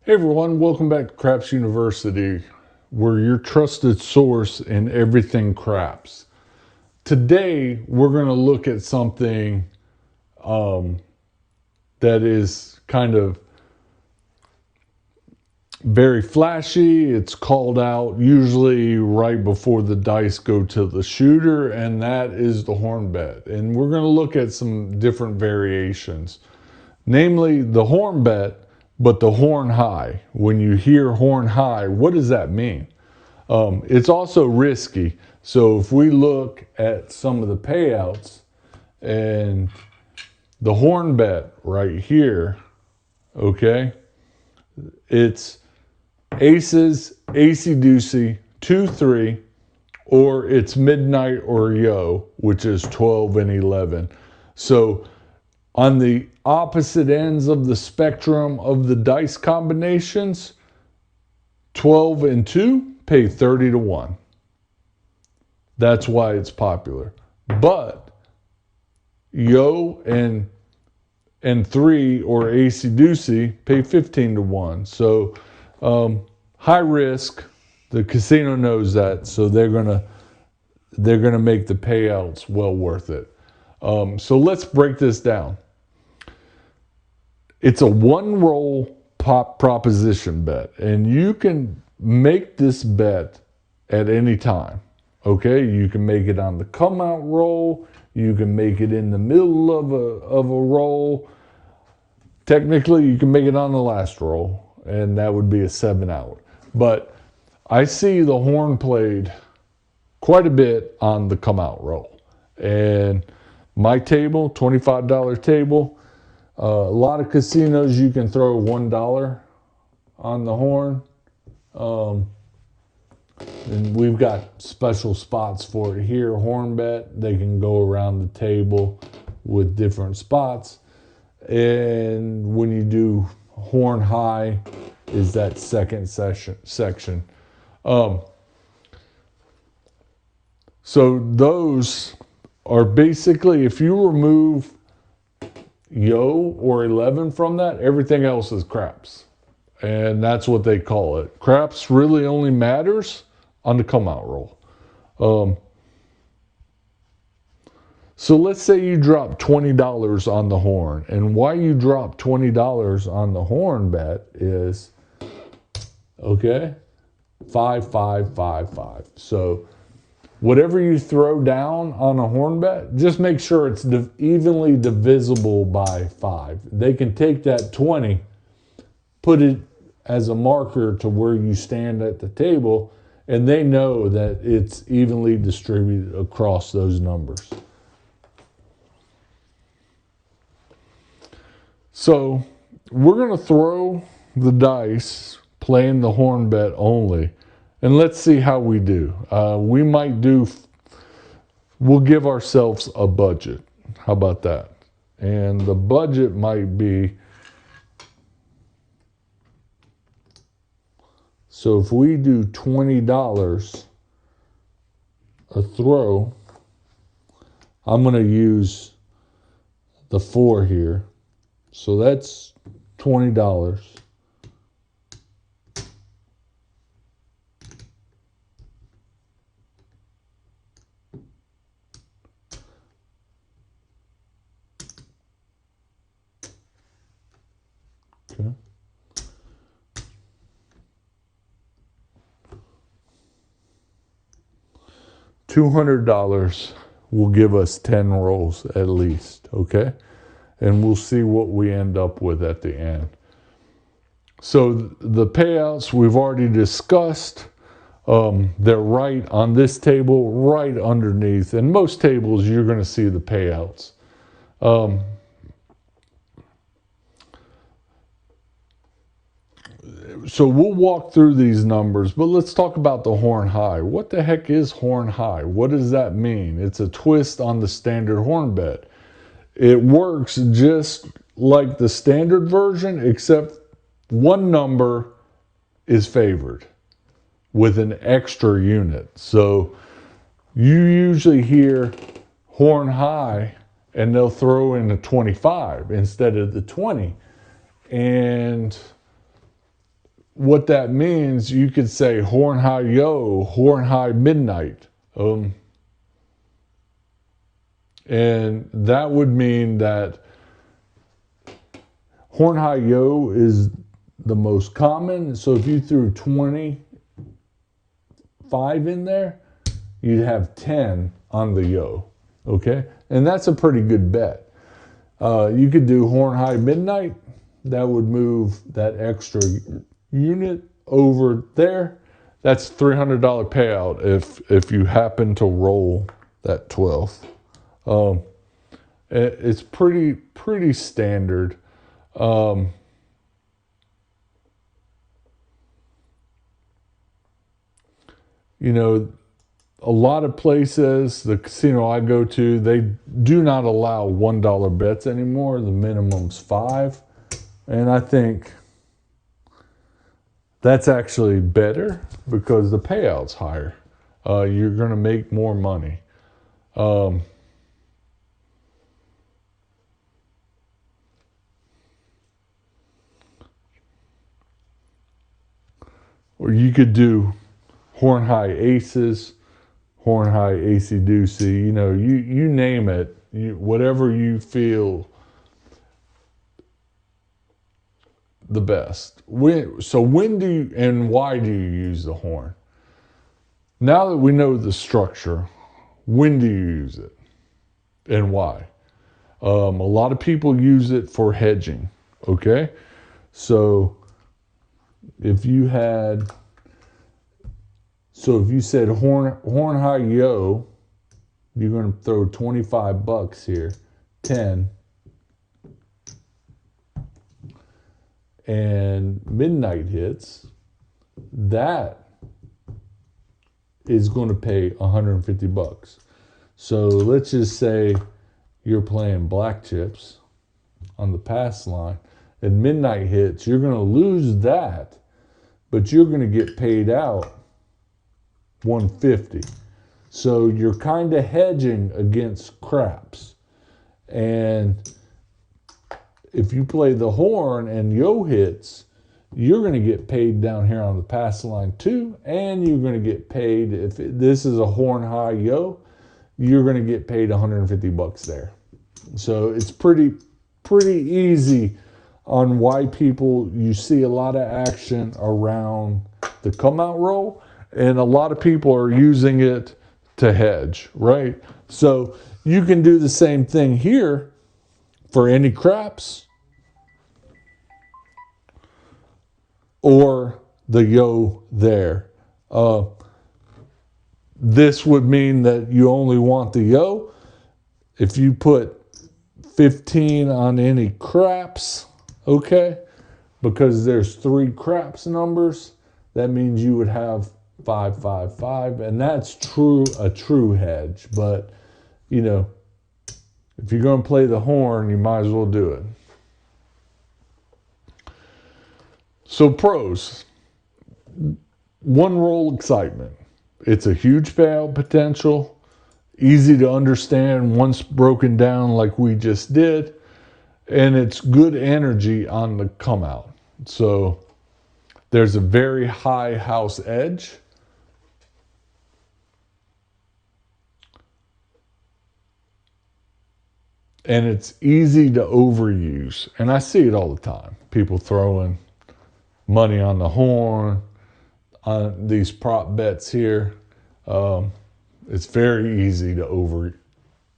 Hey everyone, welcome back to Craps University. We're your trusted source in everything craps. Today we're going to look at something that is kind of very flashy. It's called out usually right before the dice go to the shooter, and that is the horn bet. And we're going to look at some different variations, namely the horn bet, but the horn high. When you hear horn high, what does that mean? It's also risky. So if we look at some of the payouts and the horn bet right here, okay, it's aces, acey deucey, 2-3, or it's midnight or yo, which is 12 and 11. So on the opposite ends of the spectrum of the dice combinations, 12 and 2 pay 30 to 1. That's why it's popular. But yo and 3 or acey deucey pay 15 to 1. So high risk. The casino knows that, so they're gonna make the payouts well worth it. So let's break this down. It's a one roll pop proposition bet, and you can make this bet at any time. Okay, you can make it on the come out roll, you can make it in the middle of a roll. Technically, you can make it on the last roll, and that would be a 7-out. But I see the horn played quite a bit on the come out roll. And my table, $25 table, a lot of casinos you can throw $1 on the horn. And we've got special spots for it here. Horn bet, they can go around the table with different spots. And when you do horn high, is that second section. So those are basically, if you remove yo or 11 from that, everything else is craps. And that's what they call it. Craps really only matters on the come out roll. So let's say you drop $20 on the horn. And why you drop $20 on the horn bet is, okay, 5, 5, 5, 5. So whatever you throw down on a horn bet, just make sure it's evenly divisible by 5. They can take that 20, put it as a marker to where you stand at the table, and they know that it's evenly distributed across those numbers. So we're going to throw the dice playing the horn bet only, and let's see how we do. We'll give ourselves a budget. How about that? And the budget might be, so if we do $20 a throw, I'm going to use the 4 here. So that's $20. Okay. $200 will give us 10 rolls at least, okay? And we'll see what we end up with at the end. So the payouts we've already discussed. They're right on this table, right underneath. And most tables, you're going to see the payouts. So we'll walk through these numbers, but let's talk about the horn high. What the heck is horn high? What does that mean? It's a twist on the standard horn bet. It works just like the standard version, except one number is favored with an extra unit. So you usually hear horn high and they'll throw in a 25 instead of the 20. And what that means, you could say horn high yo, horn high midnight. And that would mean that horn high yo is the most common. So if you threw 25 in there, you'd have 10 on the yo. Okay? And that's a pretty good bet. You could do horn high midnight. That would move that extra unit over there. That's $300 payout if you happen to roll that 12. It's pretty standard. You know, a lot of places, the casino I go to, they do not allow $1 bets anymore. The minimum's 5. And I think that's actually better because the payout's higher. You're going to make more money. Or you could do horn high aces, horn high acey deucey, you know, you name it, whatever you feel the best. So when do you and why do you use the horn? Now that we know the structure, when do you use it and why? A lot of people use it for hedging, okay? So if you said horn high yo, you're going to throw $25 here, 10, and midnight hits, that is going to pay $150. So let's just say you're playing black chips on the pass line, and midnight hits, you're going to lose that, but you're going to get paid out $150. So you're kind of hedging against craps. And if you play the horn and yo hits, you're going to get paid down here on the pass line too, and you're going to get paid, if this is a horn high yo, you're going to get paid $150 there. So it's pretty easy on why you see a lot of action around the come out roll, and a lot of people are using it to hedge, right? So you can do the same thing here for any craps or the yo there. This would mean that you only want the yo. If you put 15 on any craps, okay, because there's 3 craps numbers, that means you would have 5, 5, 5, and that's a true hedge. But you know, if you're going to play the horn, you might as well do it. So pros: one roll excitement. It's a huge payout potential, easy to understand once broken down like we just did, and it's good energy on the come out. So there's a very high house edge. And it's easy to overuse. And I see it all the time. People throwing money on the horn, on these prop bets here. It's very easy to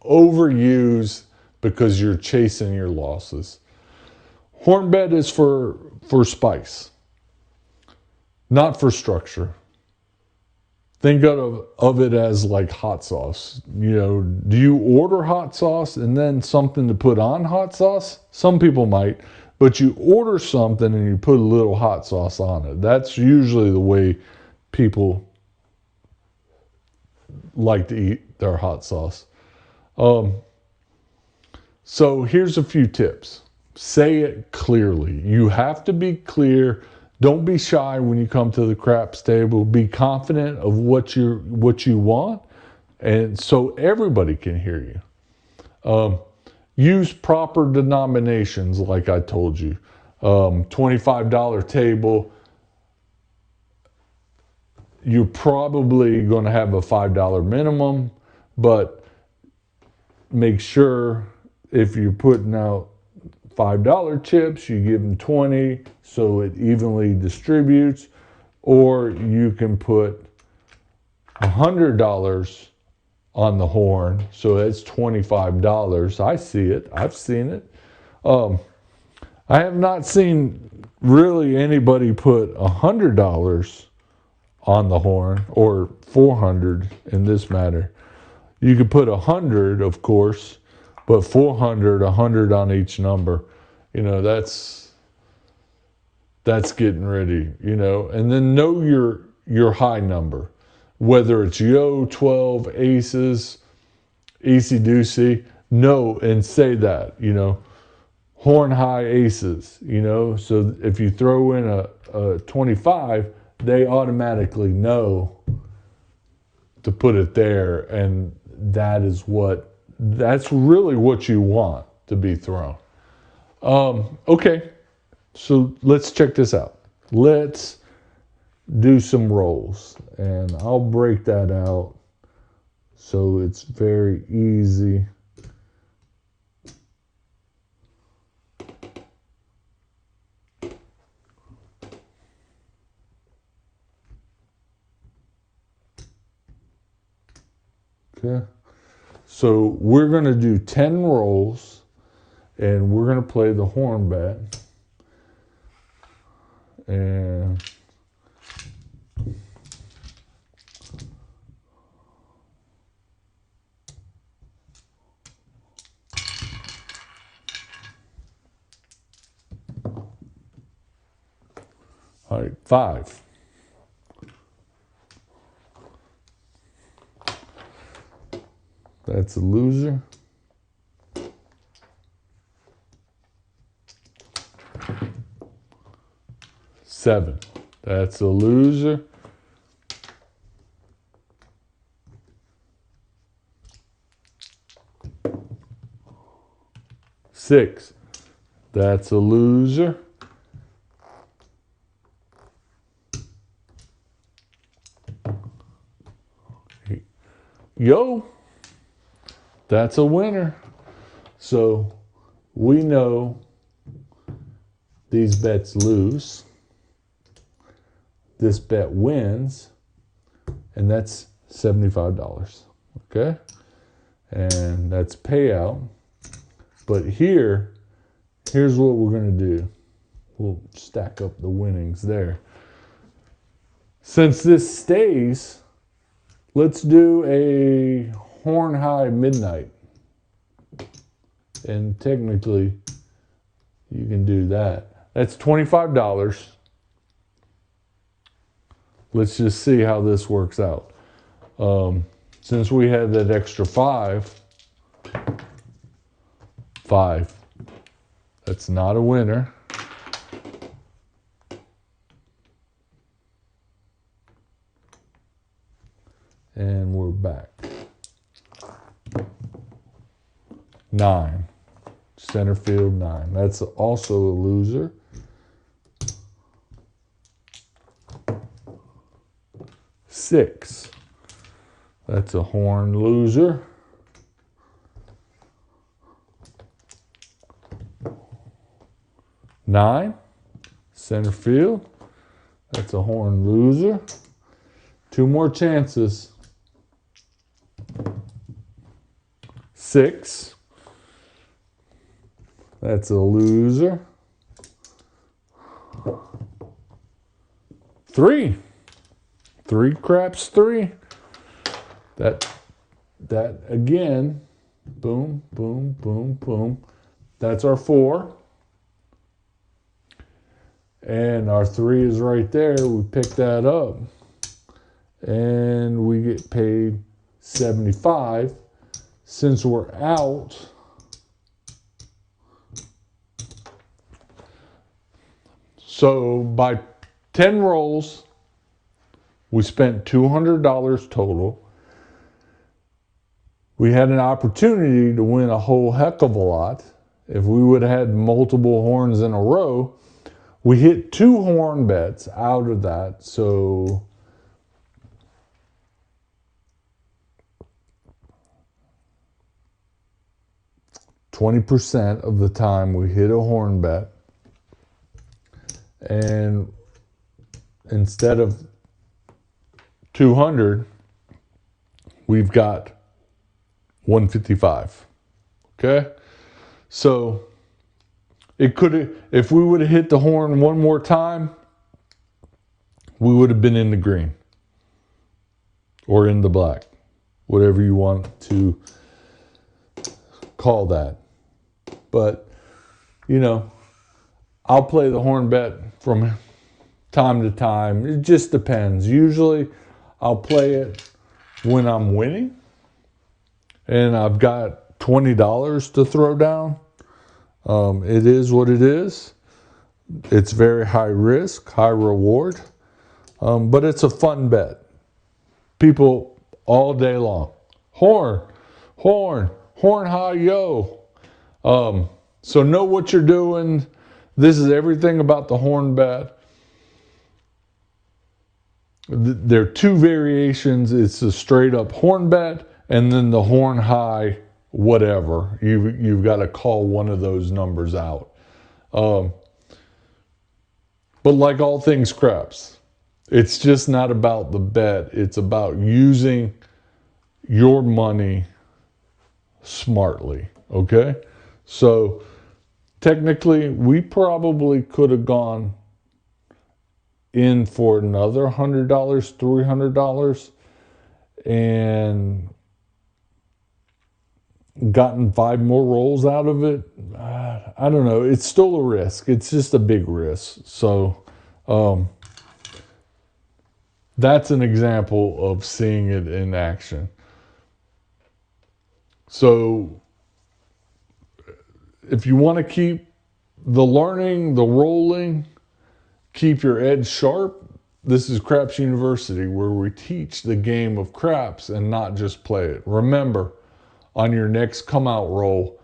overuse because you're chasing your losses. Horn bet is for spice, not for structure. Think of it as like hot sauce. You know, do you order hot sauce and then something to put on hot sauce? Some people might, but you order something and you put a little hot sauce on it. That's usually the way people like to eat their hot sauce. So here's a few tips. Say it clearly. You have to be clear. Don't be shy when you come to the craps table. Be confident of what you want, and so everybody can hear you. Use proper denominations, like I told you. $25 table. you're probably going to have a $5 minimum, but make sure if you're putting out $5 chips, you give them 20 so it evenly distributes, or you can put $100 on the horn, so that's $25. I see it. I've seen it. I have not seen really anybody put $100 on the horn, or 400 in this matter. You could put 100, of course, but 400, 100 on each number. You know, that's getting ready, you know. And then know your high number, whether it's yo, 12, aces, easy deucey, know and say that, you know, horn high aces, you know. So if you throw in a 25, they automatically know to put it there, and that's really what you want to be thrown. Okay, so let's check this out. Let's do some rolls, and I'll break that out so it's very easy. Okay, so we're going to do 10 rolls, and we're going to play the horn bet. And all right, 5. That's a loser. 7. That's a loser. 6. That's a loser. 8. Yo. That's a winner. So we know these bets lose. This bet wins, and that's $75. Okay? And that's payout. But here's what we're going to do. We'll stack up the winnings there. Since this stays, let's do a horn high midnight. And technically, you can do that. That's $25. Let's just see how this works out. Since we had that extra 5, that's not a winner. And we're back. 9. Center field 9. That's also a loser. 6. That's a horn loser. 9. Center field. That's a horn loser. 2 more chances. 6. That's a loser. 3. 3 craps 3. That again, boom, boom, boom, boom. That's our 4. And our 3 is right there. We pick that up. And we get paid 75. Since we're out, so by 10 rolls, we spent $200 total. We had an opportunity to win a whole heck of a lot. If we would have had multiple horns in a row, we hit 2 horn bets out of that. So 20% of the time we hit a horn bet, and instead of 200, we've got 155. Okay? So it could have, if we would have hit the horn one more time, we would have been in the green or in the black, whatever you want to call that. But, you know, I'll play the horn bet from time to time. It just depends. Usually I'll play it when I'm winning and I've got $20 to throw down. It is what it is. It's very high risk, high reward, but it's a fun bet. People all day long, horn, horn, horn high, yo. So know what you're doing. This is everything about the horn bet. There are two variations. It's a straight up horn bet and then the horn high whatever. You've got to call one of those numbers out. But like all things craps, it's just not about the bet. It's about using your money smartly. Okay? So technically, we probably could have gone in for another $100, $300, and gotten 5 more rolls out of it. I don't know. It's still a risk. It's just a big risk. So that's an example of seeing it in action. So if you want to keep the learning, the rolling, keep your edge sharp, this is Craps University, where we teach the game of craps and not just play it. Remember, on your next come out roll,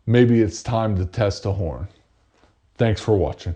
maybe it's time to test a horn. Thanks for watching.